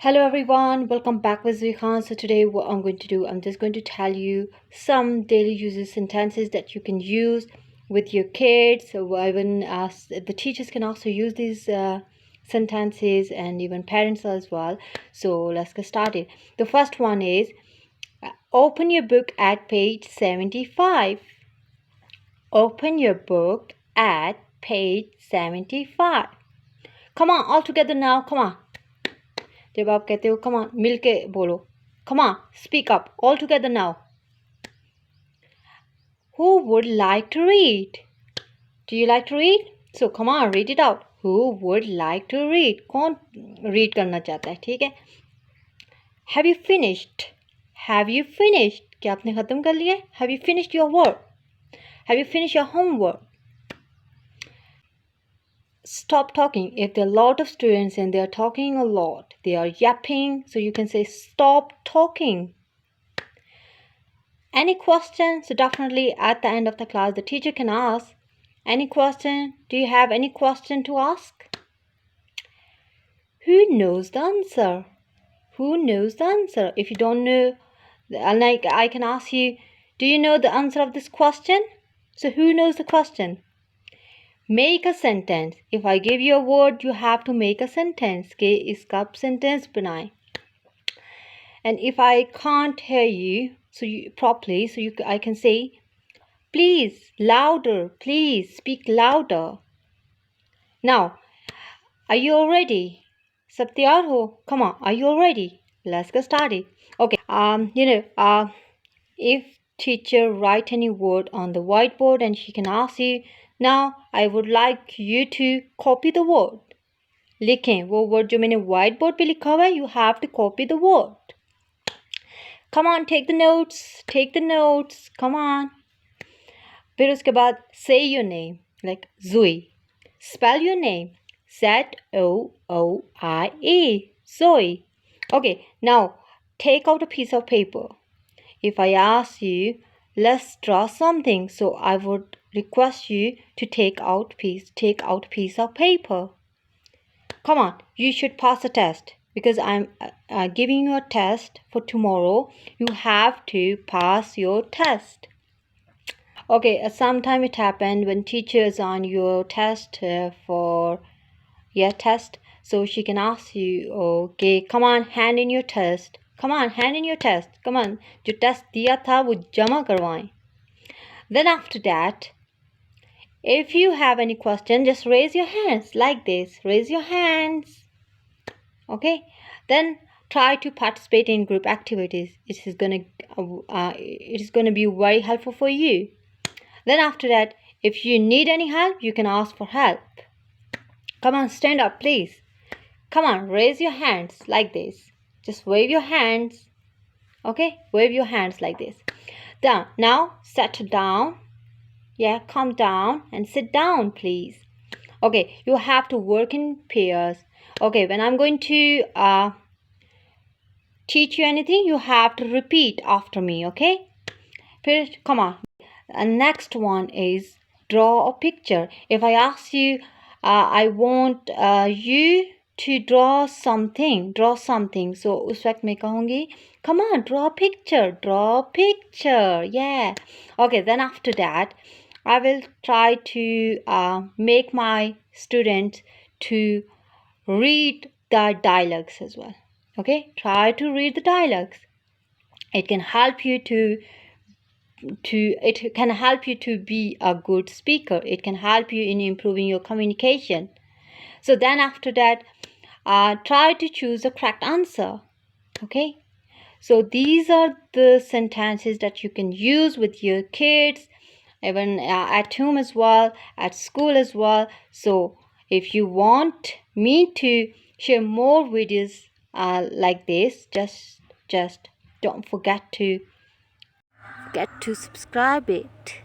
Hello everyone, welcome back with Zikhan. So today what I'm going to do, I'm just going to tell you some daily uses sentences that you can use with your kids. So even the teachers can also use these sentences and even parents as well. So let's get started. The first one is open your book at page 75. Open your book at page 75. Come on, all together now, come on. जब आप कहते हो come on मिल के बोलो come on speak up all together now. Who would like to read? Do you like to read? So come on read it out. Who would like to read? कौन read करना चाहता है? ठीक है. Have you finished? Have you finished? क्या आपने ख़त्म कर लिया? Have you finished your work? Have you finished your homework? Stop talking. If there are a lot of students and they are talking a lot, they are yapping, so you can say stop talking. Any question? So definitely at the end of the class, the teacher can ask, any question? Do you have any question to ask? Who knows the answer? Who knows the answer? If you don't know, like I can ask you, do you know the answer of this question? So who knows the question? Make a sentence. If I give you a word, you have to make a sentence. के इसका sentence बनाएं. And if I can't hear you properly, I can say, please louder. Please speak louder. Now, are you all ready? सब तैयार हो? Come on, are you all ready? Let's get started. Okay. If teacher write any word on the whiteboard and she can ask you, now I would like you to copy the word. लिखें वो word जो मैंने whiteboard पे लिखा हुआ है, you have to copy the word. Come on, take the notes. Take the notes. Come on. फिर उसके बाद say your name like Zoe. Spell your name Z-O-O-I-E. Zoe. Okay, now take out a piece of paper. If I ask you, let's draw something, so I would request you to take out piece of paper. Come on, you should pass the test because I'm giving you a test for tomorrow. You have to pass your test. Okay, sometime it happened when teacher is on your test for your test, so she can ask you, okay, come on, hand in your test. Come on, hand in your test. Come on, जो test दिया था वो जमा करवाएं. Then after that, if you have any question, just raise your hands like this. Raise your hands. Okay. Then try to participate in group activities. It is gonna be very helpful for you. Then after that, if you need any help, you can ask for help. Come on, stand up, please. Come on, raise your hands like this. Just wave your hands. Okay, wave your hands like this. Down. Now, sit down. Yeah, calm down and sit down, please. Okay, you have to work in pairs. Okay, when I'm going to teach you anything, you have to repeat after me, okay? Come on. Next one is draw a picture. If I ask you, I want you to draw something. So उस वक्त मैं कहूँगी, come on, draw a picture. Yeah. Okay, then after that, I will try to make my students to read the dialogues as well. Okay, try to read the dialogues. It can help you to be a good speaker. It can help you in improving your communication. So then after that, try to choose the correct answer. Okay, so these are the sentences that you can use with your kids, even at home as well, at school as well. So if you want me to share more videos like this, just don't forget to subscribe it.